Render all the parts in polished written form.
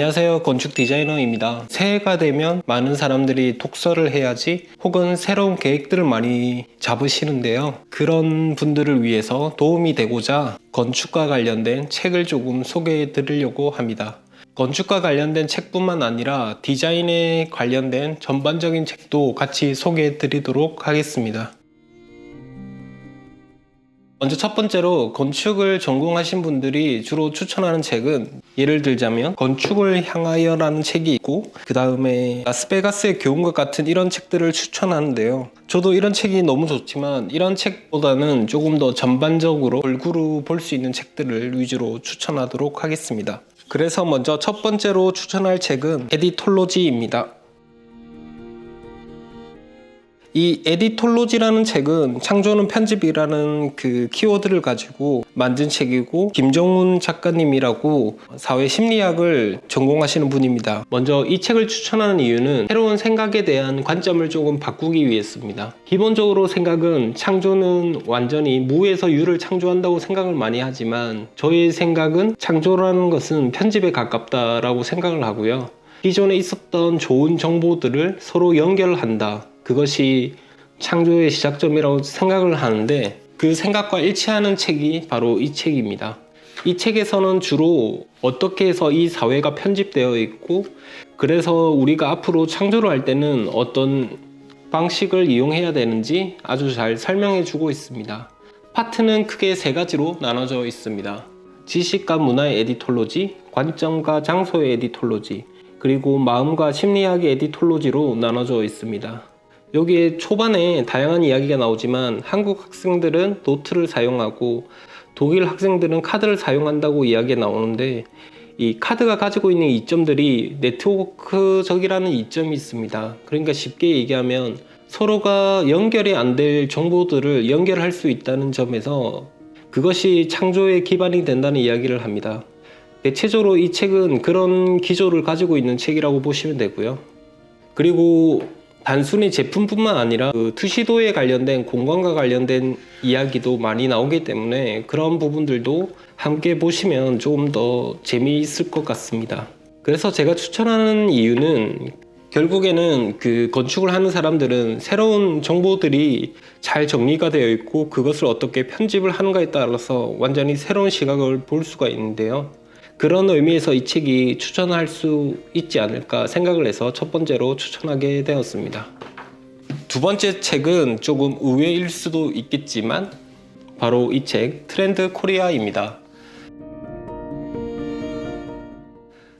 안녕하세요. 건축 디자이너입니다. 새해가 되면 많은 사람들이 독서를 해야지 혹은 새로운 계획들을 많이 잡으시는데요. 그런 분들을 위해서 도움이 되고자 건축과 관련된 책을 조금 소개해 드리려고 합니다. 건축과 관련된 책뿐만 아니라 디자인에 관련된 전반적인 책도 같이 소개해 드리도록 하겠습니다. 먼저 첫 번째로 건축을 전공하신 분들이 주로 추천하는 책은 예를 들자면 건축을 향하여 라는 책이 있고 그 다음에 라스베가스의 교훈과 같은 이런 책들을 추천하는데요. 저도 이런 책이 너무 좋지만 이런 책보다는 조금 더 전반적으로 골고루 볼 수 있는 책들을 위주로 추천하도록 하겠습니다. 그래서 먼저 첫 번째로 추천할 책은 에디톨로지입니다. 이 에디톨로지라는 책은 창조는 편집이라는 그 키워드를 가지고 만든 책이고 김정훈 작가님이라고 사회심리학을 전공하시는 분입니다. 먼저 이 책을 추천하는 이유는 새로운 생각에 대한 관점을 조금 바꾸기 위해서입니다. 기본적으로 생각은 창조는 완전히 무에서 유를 창조한다고 생각을 많이 하지만 저의 생각은 창조라는 것은 편집에 가깝다라고 생각을 하고요. 기존에 있었던 좋은 정보들을 서로 연결한다. 그것이 창조의 시작점이라고 생각을 하는데 그 생각과 일치하는 책이 바로 이 책입니다. 이 책에서는 주로 어떻게 해서 이 사회가 편집되어 있고 그래서 우리가 앞으로 창조를 할 때는 어떤 방식을 이용해야 되는지 아주 잘 설명해 주고 있습니다. 파트는 크게 세 가지로 나눠져 있습니다. 지식과 문화의 에디톨로지, 관점과 장소의 에디톨로지, 그리고 마음과 심리학의 에디톨로지로 나눠져 있습니다. 여기에 초반에 다양한 이야기가 나오지만 한국 학생들은 노트를 사용하고 독일 학생들은 카드를 사용한다고 이야기가 나오는데 이 카드가 가지고 있는 이점들이 네트워크적이라는 이점이 있습니다. 그러니까 쉽게 얘기하면 서로가 연결이 안 될 정보들을 연결할 수 있다는 점에서 그것이 창조의 기반이 된다는 이야기를 합니다. 대체적으로 이 책은 그런 기조를 가지고 있는 책이라고 보시면 되고요. 그리고 단순히 제품뿐만 아니라 그 투시도에 관련된 공간과 관련된 이야기도 많이 나오기 때문에 그런 부분들도 함께 보시면 조금 더 재미있을 것 같습니다. 그래서 제가 추천하는 이유는 결국에는 그 건축을 하는 사람들은 새로운 정보들이 잘 정리가 되어 있고 그것을 어떻게 편집을 하는가에 따라서 완전히 새로운 시각을 볼 수가 있는데요. 그런 의미에서 이 책이 추천할 수 있지 않을까 생각을 해서 첫 번째로 추천하게 되었습니다. 두 번째 책은 조금 의외일 수도 있겠지만 바로 이 책 트렌드 코리아입니다.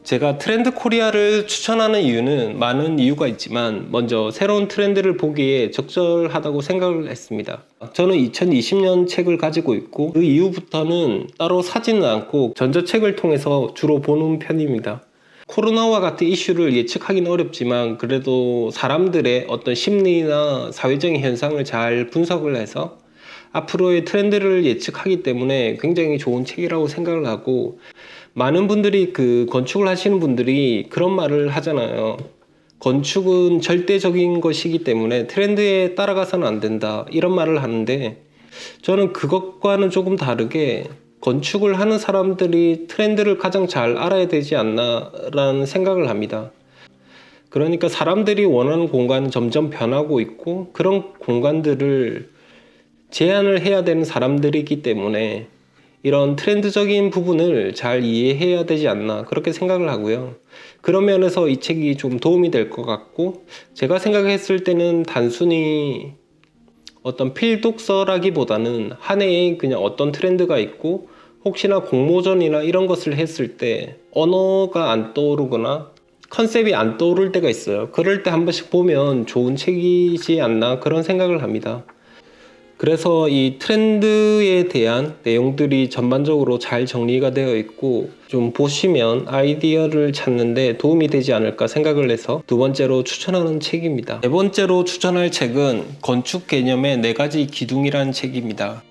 제가 트렌드 코리아를 추천하는 이유는 많은 이유가 있지만 먼저 새로운 트렌드를 보기에 적절하다고 생각을 했습니다. 저는 2020년 책을 가지고 있고 그 이후부터는 따로 사지는 않고 전자책을 통해서 주로 보는 편입니다. 코로나와 같은 이슈를 예측하기는 어렵지만 그래도 사람들의 어떤 심리나 사회적인 현상을 잘 분석을 해서 앞으로의 트렌드를 예측하기 때문에 굉장히 좋은 책이라고 생각을 하고 많은 분들이 그 건축을 하시는 분들이 그런 말을 하잖아요. 건축은 절대적인 것이기 때문에 트렌드에 따라가서는 안 된다 이런 말을 하는데 저는 그것과는 조금 다르게 건축을 하는 사람들이 트렌드를 가장 잘 알아야 되지 않나 라는 생각을 합니다. 그러니까 사람들이 원하는 공간은 점점 변하고 있고 그런 공간들을 제한을 해야 되는 사람들이기 때문에 이런 트렌드적인 부분을 잘 이해해야 되지 않나 그렇게 생각을 하고요. 그런 면에서 이 책이 좀 도움이 될 것 같고 제가 생각했을 때는 단순히 어떤 필독서라기보다는 한 해에 그냥 어떤 트렌드가 있고 혹시나 공모전이나 이런 것을 했을 때 언어가 안 떠오르거나 컨셉이 안 떠오를 때가 있어요. 그럴 때 한 번씩 보면 좋은 책이지 않나 그런 생각을 합니다. 그래서 이 트렌드에 대한 내용들이 전반적으로 잘 정리가 되어 있고 좀 보시면 아이디어를 찾는데 도움이 되지 않을까 생각을 해서 두 번째로 추천하는 책입니다. 네 번째로 추천할 책은 건축 개념의 4가지 기둥이라는 책입니다.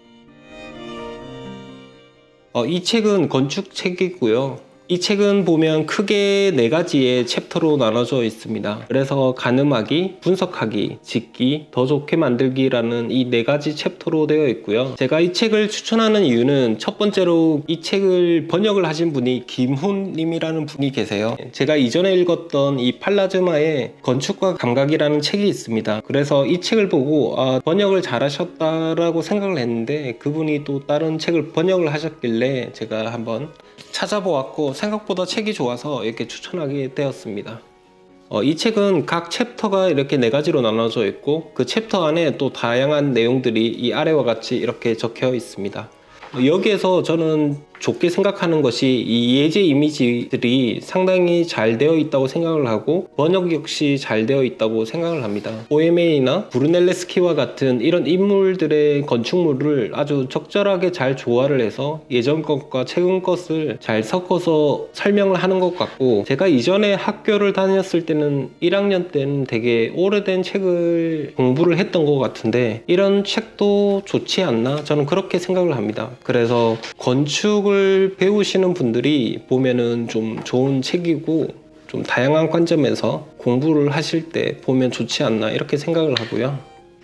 이 책은 건축 책이고요. 이 책은 보면 크게 4가지의 챕터로 나눠져 있습니다. 그래서 가늠하기, 분석하기, 짓기, 더 좋게 만들기라는 이 4가지 챕터로 되어 있고요. 제가 이 책을 추천하는 이유는 첫 번째로 이 책을 번역을 하신 분이 김훈님이라는 분이 계세요. 제가 이전에 읽었던 이 팔라즈마의 건축과 감각이라는 책이 있습니다. 그래서 이 책을 보고 번역을 잘하셨다라고 생각을 했는데 그분이 또 다른 책을 번역을 하셨길래 제가 한번 찾아보았고 생각보다 책이 좋아서 이렇게 추천하게 되었습니다. 이 책은 각 챕터가 이렇게 4가지로 나눠져 있고 그 챕터 안에 또 다양한 내용들이 이 아래와 같이 이렇게 적혀 있습니다. 여기에서 저는 좋게 생각하는 것이 이 예제 이미지들이 상당히 잘 되어 있다고 생각을 하고 번역 역시 잘 되어 있다고 생각을 합니다. 오에메이나 브루넬레스키와 같은 이런 인물들의 건축물을 아주 적절하게 잘 조화를 해서 예전 것과 최근 것을 잘 섞어서 설명을 하는 것 같고, 제가 이전에 학교를 다녔을 때는 1학년 때는 되게 오래된 책을 공부를 했던 것 같은데 이런 책도 좋지 않나? 저는 그렇게 생각을 합니다. 그래서 건축을 배우시는 분들이 보면은 좀 좋은 책이고 좀 다양한 관점에서 공부를 하실 때 보면 좋지 않나 이렇게 생각을 하고요.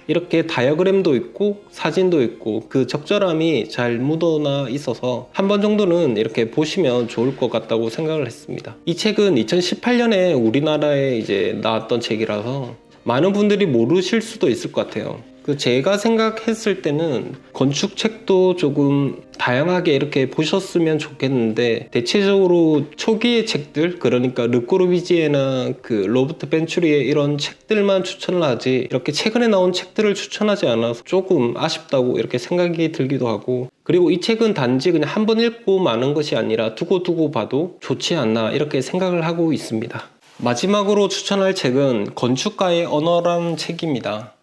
이렇게 다이어그램도 있고 사진도 있고 그 적절함이 잘 묻어나 있어서 한 번 정도는 이렇게 보시면 좋을 것 같다고 생각을 했습니다. 이 책은 2018년에 우리나라에 이제 나왔던 책이라서 많은 분들이 모르실 수도 있을 것 같아요. 제가 생각했을 때는 건축책도 조금 다양하게 이렇게 보셨으면 좋겠는데, 대체적으로 초기의 책들, 그러니까 르꼬르비지에나 로버트 벤츄리의 이런 책들만 추천을 하지 이렇게 최근에 나온 책들을 추천하지 않아서 조금 아쉽다고 이렇게 생각이 들기도 하고, 그리고 이 책은 단지 그냥 한 번 읽고 마는 것이 아니라 두고두고 봐도 좋지 않나 이렇게 생각을 하고 있습니다. 마지막으로 추천할 책은 건축가의 언어라는 책입니다.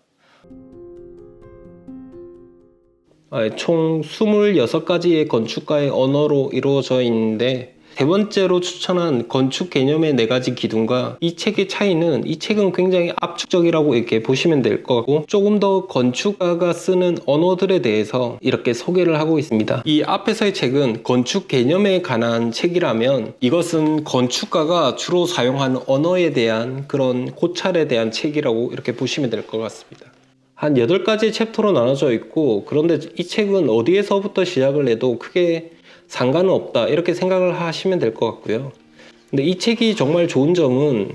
총 26가지의 건축가의 언어로 이루어져 있는데, 세 번째로 추천한 건축 개념의 4가지 기둥과 이 책의 차이는, 이 책은 굉장히 압축적이라고 이렇게 보시면 될 것 같고, 조금 더 건축가가 쓰는 언어들에 대해서 이렇게 소개를 하고 있습니다. 이 앞에서의 책은 건축 개념에 관한 책이라면, 이것은 건축가가 주로 사용하는 언어에 대한 그런 고찰에 대한 책이라고 이렇게 보시면 될 것 같습니다. 한 8가지 챕터로 나눠져 있고, 그런데 이 책은 어디에서부터 시작을 해도 크게 상관은 없다 이렇게 생각을 하시면 될 것 같고요. 근데 이 책이 정말 좋은 점은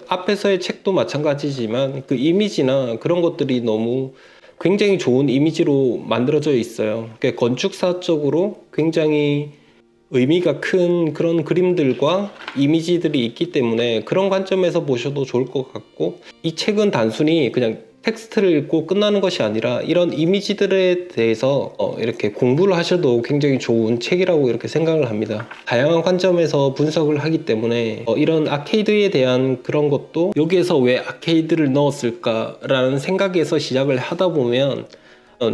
앞에서의 책도 마찬가지지만 이미지나 그런 것들이 너무 굉장히 좋은 이미지로 만들어져 있어요. 건축사적으로 굉장히 의미가 큰 그런 그림들과 이미지들이 있기 때문에 그런 관점에서 보셔도 좋을 것 같고, 이 책은 단순히 그냥 텍스트를 읽고 끝나는 것이 아니라 이런 이미지들에 대해서 이렇게 공부를 하셔도 굉장히 좋은 책이라고 이렇게 생각을 합니다. 다양한 관점에서 분석을 하기 때문에 이런 아케이드에 대한 그런 것도 여기에서 왜 아케이드를 넣었을까라는 생각에서 시작을 하다 보면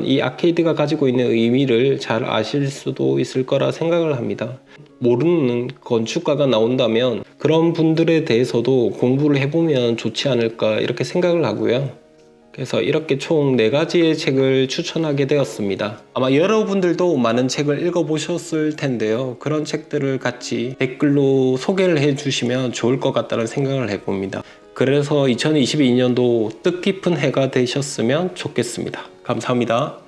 이 아케이드가 가지고 있는 의미를 잘 아실 수도 있을 거라 생각을 합니다. 모르는 건축가가 나온다면 그런 분들에 대해서도 공부를 해보면 좋지 않을까 이렇게 생각을 하고요. 그래서 이렇게 총 4가지의 책을 추천하게 되었습니다. 아마 여러분들도 많은 책을 읽어보셨을 텐데요. 그런 책들을 같이 댓글로 소개를 해주시면 좋을 것 같다는 생각을 해봅니다. 그래서 2022년도 뜻깊은 해가 되셨으면 좋겠습니다. 감사합니다.